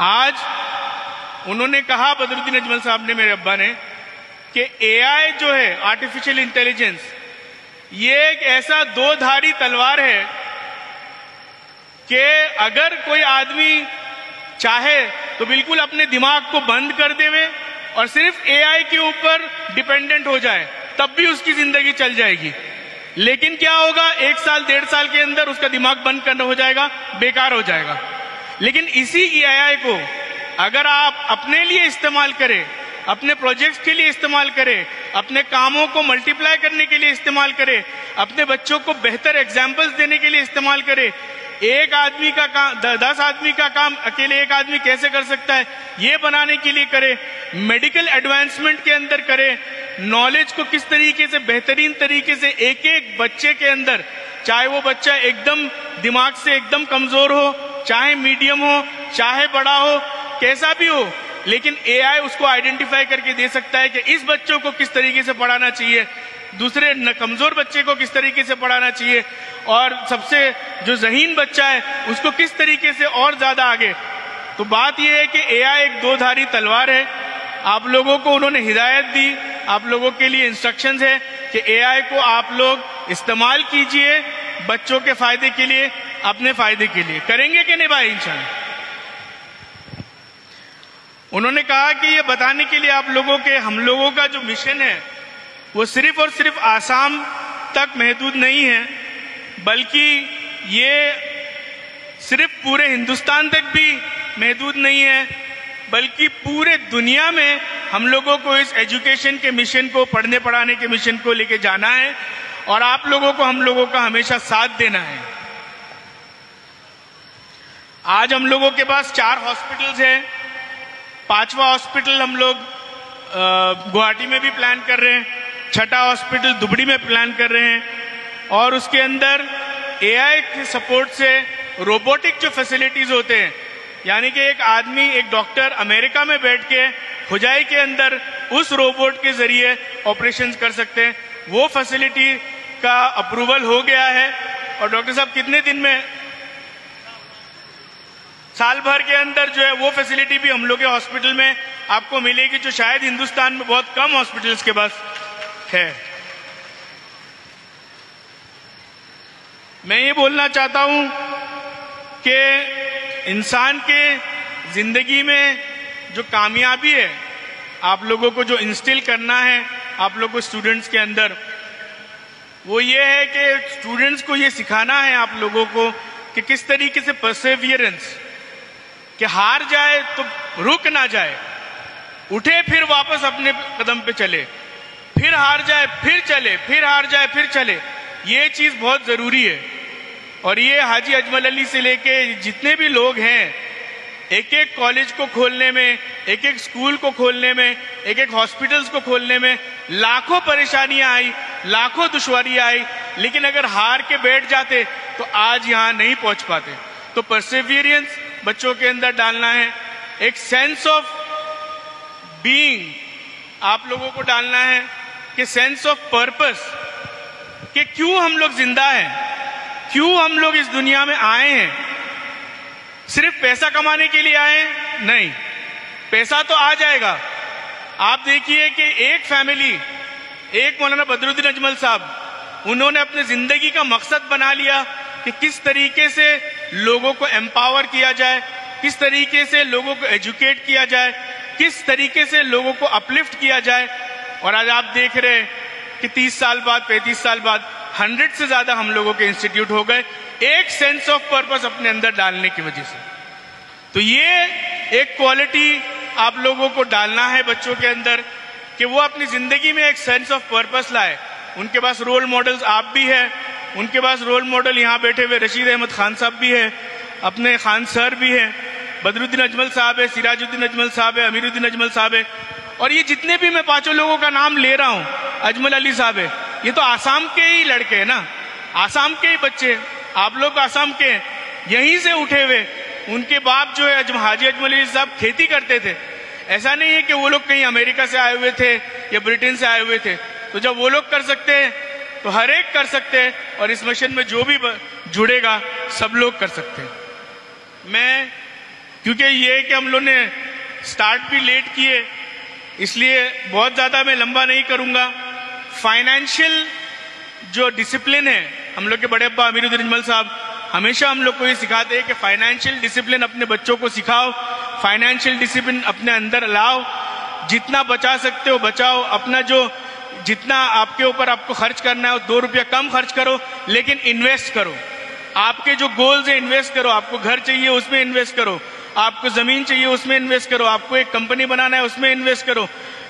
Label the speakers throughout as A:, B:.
A: आज उन्होंने कहा, बदरुद्दीन अजमल साहब ने, मेरे अब्बा ने, कि एआई जो है, आर्टिफिशियल इंटेलिजेंस, ये एक ऐसा दो-धारी तलवार है कि अगर कोई आदमी चाहे तो बिल्कुल अपने दिमाग को बंद कर देवे और सिर्फ एआई के ऊपर डिपेंडेंट हो जाए, तब भी उसकी जिंदगी चल जाएगी। लेकिन क्या होगा, 1 साल 1.5 साल के अंदर उसका दिमाग बंद करना हो जाएगा, बेकार हो जाएगा। लेकिन इसी एआई को अगर आप अपने लिए इस्तेमाल करें, अपने प्रोजेक्ट्स के लिए इस्तेमाल करें, अपने कामों को मल्टीप्लाई करने के लिए इस्तेमाल करें, अपने बच्चों को बेहतर एग्जाम्पल्स देने के लिए इस्तेमाल करें, एक आदमी का काम 10 आदमी का काम अकेले एक आदमी कैसे कर सकता है, ये बनाने के लिए करें, मेडिकल एडवांसमेंट के अंदर करें, नॉलेज को किस तरीके से बेहतरीन तरीके से एक एक बच्चे के अंदर, चाहे वो बच्चा एकदम दिमाग से एकदम कमजोर हो, चाहे मीडियम हो, चाहे बड़ा हो, कैसा भी हो, लेकिन एआई उसको आइडेंटिफाई करके दे सकता है कि इस बच्चों को किस तरीके से पढ़ाना चाहिए, दूसरे कमजोर बच्चे को किस तरीके से पढ़ाना चाहिए, और सबसे जो ज़हीन बच्चा है उसको किस तरीके से और ज्यादा आगे। तो बात यह है कि एआई एक दो-धारी तलवार है। आप लोगों को उन्होंने हिदायत दी, आप लोगों के लिए इंस्ट्रक्शंस है कि एआई को आप लोग इस्तेमाल कीजिए बच्चों के फायदे के लिए, अपने फायदे के लिए। करेंगे कि नहीं भाई? इंशाल्लाह। उन्होंने कहा कि ये बताने के लिए आप लोगों के, हम लोगों का जो मिशन है वो सिर्फ और सिर्फ आसाम तक महदूद नहीं है, बल्कि ये सिर्फ पूरे हिंदुस्तान तक भी महदूद नहीं है, बल्कि पूरे दुनिया में हम लोगों को इस एजुकेशन के मिशन को, पढ़ने पढ़ाने के मिशन को लेके जाना है, और आप लोगों को, हम लोगों का हमेशा साथ देना है। आज हम लोगों के पास 4 हॉस्पिटल्स हैं, 5वां हॉस्पिटल हम लोग गुवाहाटी में भी प्लान कर रहे हैं, 6ठा हॉस्पिटल दुबड़ी में प्लान कर रहे हैं, और उसके अंदर एआई के सपोर्ट से रोबोटिक जो फैसिलिटीज होते हैं, यानी कि एक आदमी, एक डॉक्टर अमेरिका में बैठ के खुजाई के अंदर उस रोबोट के जरिए ऑपरेशंस कर सकते हैं, वो फैसिलिटी का अप्रूवल हो गया है। और डॉक्टर साहब कितने दिन में, साल भर के अंदर जो है वो फैसिलिटी भी हम लोग के हॉस्पिटल में आपको मिलेगी, जो शायद हिंदुस्तान में बहुत कम हॉस्पिटल्स के पास है। मैं ये बोलना चाहता हूं कि इंसान के जिंदगी में जो कामयाबी है, आप लोगों को जो इंस्टिल करना है आप लोगों को स्टूडेंट्स के अंदर, वो ये है कि स्टूडेंट्स को ये सिखाना है आप लोगों को कि किस तरीके से परसेवियरेंस, कि हार जाए तो रुक ना जाए, उठे फिर वापस अपने कदम पे चले, फिर हार जाए फिर चले, फिर हार जाए फिर चले, ये चीज बहुत जरूरी है। और ये हाजी अजमल अली से लेके जितने भी लोग हैं, एक एक कॉलेज को खोलने में, एक एक स्कूल को खोलने में, एक एक हॉस्पिटल्स को खोलने में लाखों परेशानियां आई, लाखों दुश्वारियां आई, लेकिन अगर हार के बैठ जाते तो आज यहां नहीं पहुंच पाते। तो परसेवियरेंस बच्चों के अंदर डालना है, एक सेंस ऑफ बीइंग आप लोगों को डालना है, कि सेंस ऑफ पर्पस, कि क्यों हम लोग जिंदा हैं, क्यों हम लोग इस दुनिया में आए हैं। सिर्फ पैसा कमाने के लिए आए हैं? नहीं, पैसा तो आ जाएगा। आप देखिए कि एक फैमिली, एक मौलाना बदरुद्दीन अजमल साहब, उन्होंने अपने जिंदगी का मकसद बना लिया कि किस तरीके से लोगों को एम्पावर किया जाए, किस तरीके से लोगों को एजुकेट किया जाए, किस तरीके से लोगों को अपलिफ्ट किया जाए। और आज आप देख रहे हैं कि 30 साल बाद, 35 साल बाद 100 से ज्यादा हम लोगों के इंस्टीट्यूट हो गए, एक सेंस ऑफ पर्पस अपने अंदर डालने की वजह से। तो ये एक क्वालिटी आप लोगों को डालना है बच्चों के अंदर, कि वो अपनी जिंदगी में एक सेंस ऑफ पर्पस लाए। उनके पास रोल मॉडल्स आप भी हैं, उनके पास रोल मॉडल यहाँ बैठे हुए रशीद अहमद खान साहब भी है, अपने खान सर भी हैं, बदरुद्दीन अजमल साहब है, सिराजुद्दीन अजमल साहब है, अमीरुद्दीन अजमल साहब है, और ये जितने भी मैं 5 लोगों का नाम ले रहा हूं, अजमल अली साहब है, ये तो आसाम के ही लड़के हैं ना, आसाम के ही बच्चे। आप लोग आसाम के हैं, यहीं से उठे हुए। उनके बाप जो है हाजी अजमल अली साहब खेती करते थे। ऐसा नहीं है कि वो लोग कहीं अमेरिका से आए हुए थे या ब्रिटेन से आए हुए थे। तो जब वो लोग कर सकते हैं तो हर एक कर सकते हैं, और इस मिशन में जो भी जुड़ेगा सब लोग कर सकते हैं। मैं क्योंकि ये कि हम लोग ने स्टार्ट भी लेट किए, इसलिए बहुत ज्यादा मैं लंबा नहीं करूंगा। फाइनेंशियल जो डिसिप्लिन है, हम लोग के बड़े अब्बा अमीरुद्दीन अजमल साहब हमेशा हम लोग को ये सिखाते हैं कि फाइनेंशियल डिसिप्लिन अपने बच्चों को सिखाओ, फाइनेंशियल डिसिप्लिन अपने अंदर लाओ, जितना बचा सकते हो बचाओ, अपना जो जितना आपके ऊपर आपको खर्च करना है वो 2 रुपया कम खर्च करो, लेकिन इन्वेस्ट करो। आपके जो गोल्स है इन्वेस्ट करो, आपको घर चाहिए उसमें इन्वेस्ट करो, आपको जमीन चाहिए उसमें इन्वेस्ट करो, आपको एक कंपनी बनाना है उसमें इन्वेस्ट करो।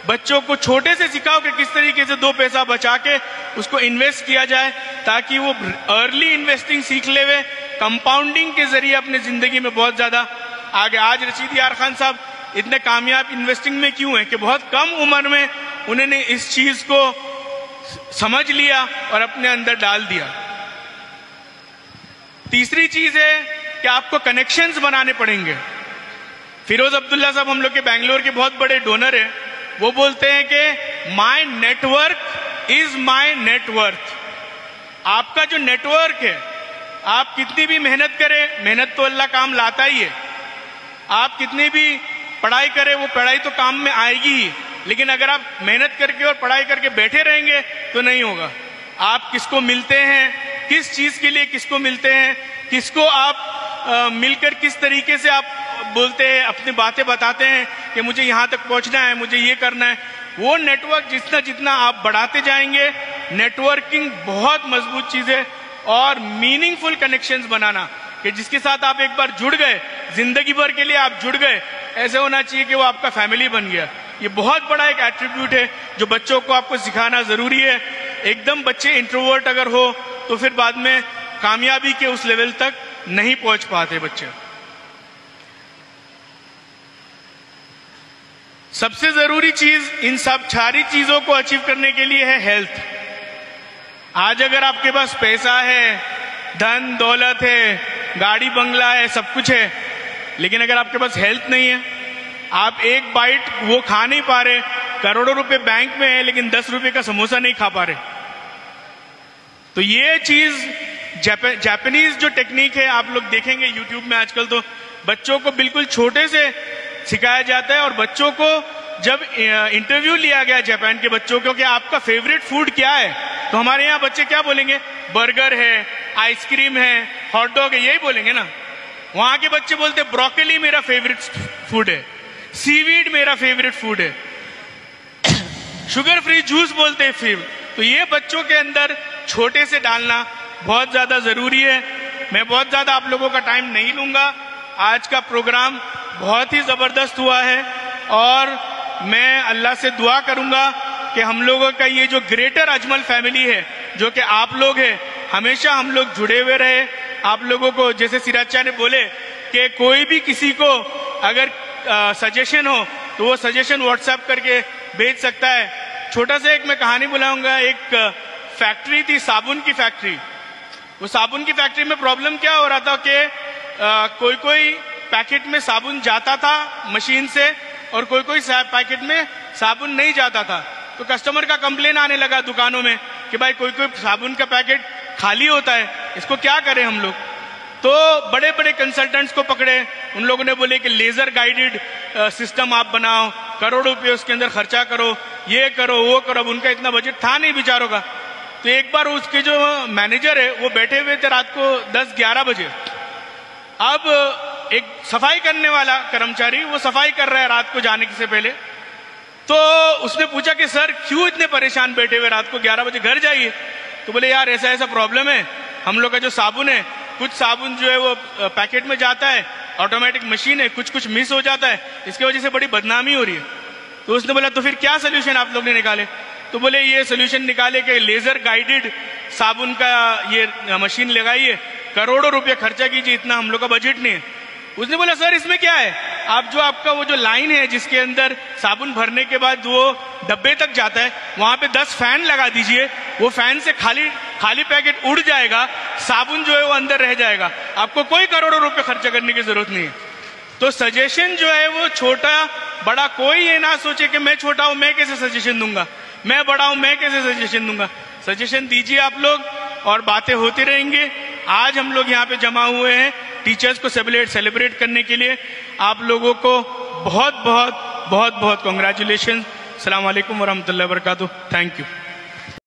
A: बच्चों को छोटे से सिखाओ कि किस तरीके से 2 पैसा बचा के उसको इन्वेस्ट किया जाए, ताकि वो अर्ली इन्वेस्टिंग सीख ले, वे कंपाउंडिंग के जरिए अपनी जिंदगी में बहुत ज्यादा आगे। आज रशीद यार खान साहब इतने कामयाब इन्वेस्टिंग में क्यों है कि बहुत कम उम्र में उन्होंने इस चीज को समझ लिया और अपने अंदर डाल दिया। तीसरी चीज है कि आपको कनेक्शंस बनाने पड़ेंगे। फिरोज अब्दुल्ला साहब हम लोग के बैंगलोर के बहुत बड़े डोनर हैं, वो बोलते हैं कि my network is my net worth. आपका जो नेटवर्क है, आप कितनी भी मेहनत करें, मेहनत तो अल्लाह काम लाता ही है, आप कितनी भी पढ़ाई करें वो पढ़ाई तो काम में आएगी ही, लेकिन अगर आप मेहनत करके और पढ़ाई करके बैठे रहेंगे तो नहीं होगा। आप किसको मिलते हैं, किस चीज के लिए किसको मिलते हैं, किसको आप मिलकर किस तरीके से आप बोलते हैं, अपनी बातें बताते हैं कि मुझे यहां तक पहुंचना है, मुझे ये करना है, वो नेटवर्क जितना जितना आप बढ़ाते जाएंगे, नेटवर्किंग बहुत मजबूत चीज है। और मीनिंगफुल कनेक्शंस बनाना कि जिसके साथ आप एक बार जुड़ गए, जिंदगी भर के लिए आप जुड़ गए, ऐसे होना चाहिए कि वो आपका फैमिली बन गया। ये बहुत बड़ा एक एट्रीब्यूट है जो बच्चों को आपको सिखाना जरूरी है। एकदम बच्चे इंट्रोवर्ट अगर हो तो फिर बाद में कामयाबी के उस लेवल तक नहीं पहुंच पाते बच्चे। सबसे जरूरी चीज इन सब सारी चीजों को अचीव करने के लिए है हेल्थ। आज अगर आपके पास पैसा है, धन दौलत है, गाड़ी बंगला है, सब कुछ है, लेकिन अगर आपके पास हेल्थ नहीं है, आप एक बाइट वो खा नहीं पा रहे, करोड़ों रुपए बैंक में है लेकिन 10 रुपए का समोसा नहीं खा पा रहे, तो ये चीज जापानीज जो टेक्निक है आप लोग देखेंगे यूट्यूब में आजकल, तो बच्चों को बिल्कुल छोटे से सिखाया जाता है। और बच्चों को जब इंटरव्यू लिया गया जापान के बच्चों को कि आपका फेवरेट फूड क्या है, तो हमारे यहाँ बच्चे क्या बोलेंगे, बर्गर है, आइसक्रीम है, हॉट डॉग है, यही बोलेंगे ना। वहां के बच्चे बोलते ब्रोकली मेरा फेवरेट फूड है, सीवीड मेरा फेवरेट फूड है, शुगर फ्री जूस बोलते हैं फिर। तो ये बच्चों के अंदर छोटे से डालना बहुत ज्यादा जरूरी है। मैं बहुत ज्यादा आप लोगों का टाइम नहीं लूंगा, आज का प्रोग्राम बहुत ही जबरदस्त हुआ है और मैं अल्लाह से दुआ करूंगा कि हम लोगों का ये जो ग्रेटर अजमल फैमिली है, जो कि आप लोग हैं, हमेशा हम लोग जुड़े हुए रहे। आप लोगों को जैसे सिराजा ने बोले कि कोई भी किसी को अगर सजेशन हो तो वो सजेशन व्हाट्सएप करके भेज सकता है। छोटा सा एक मैं कहानी बुलाऊंगा। एक फैक्ट्री थी, साबुन की फैक्ट्री। वो साबुन की फैक्ट्री में प्रॉब्लम क्या हो रहा था कि कोई कोई पैकेट में साबुन जाता था मशीन से और कोई कोई पैकेट में साबुन नहीं जाता था। तो कस्टमर का कंप्लेन आने लगा दुकानों में कि भाई कोई कोई साबुन का पैकेट खाली होता है, इसको क्या करें हम लोग। तो बड़े बड़े कंसल्टेंट्स को पकड़े, उन लोगों ने बोले कि लेजर गाइडेड सिस्टम आप बनाओ, करोड़ों रुपये उसके अंदर खर्चा करो, ये करो वो करो। अब उनका इतना बजट था नहीं बेचारों का। तो एक बार उसके जो मैनेजर है वो बैठे हुए थे रात को 10-11 बजे। अब एक सफाई करने वाला कर्मचारी वो सफाई कर रहा है रात को जाने से पहले। तो उसने पूछा कि सर क्यों इतने परेशान बैठे हुए, रात को 11 बजे घर जाइए। तो बोले यार ऐसा ऐसा प्रॉब्लम है, हम लोग का जो साबुन है, कुछ साबुन जो है वो पैकेट में जाता है, ऑटोमेटिक मशीन है, कुछ कुछ मिस हो जाता है, इसकी वजह से बड़ी बदनामी हो रही है। तो उसने बोला तो फिर क्या सोल्यूशन आप लोग ने निकाले। तो बोले ये सोल्यूशन निकाले कि लेजर गाइडेड साबुन का ये मशीन लगाइए, करोड़ों रुपये खर्चा कीजिए, इतना हम लोग का बजट नहीं है। उसने बोला सर इसमें क्या है, आप जो आपका वो जो लाइन है जिसके अंदर साबुन भरने के बाद वो डब्बे तक जाता है, वहां पे 10 फैन लगा दीजिए, वो फैन से खाली पैकेट उड़ जाएगा, साबुन जो है वो अंदर रह जाएगा, आपको कोई करोड़ों रुपए खर्चा करने की जरूरत नहीं है। तो सजेशन जो है वो छोटा बड़ा कोई ये ना सोचे कि मैं छोटा हूं मैं कैसे सजेशन दूंगा, मैं बड़ा हूं मैं कैसे सजेशन दूंगा। सजेशन दीजिए आप लोग और बातें होती रहेंगे। आज हम लोग यहाँ पे जमा हुए हैं टीचर्स को सेलिब्रेट करने के लिए। आप लोगों को बहुत बहुत बहुत बहुत कॉन्ग्रेचुलेशन। अस्सलाम वालेकुम वरहमतुल्लाहि वबरकातुहू। Thank you.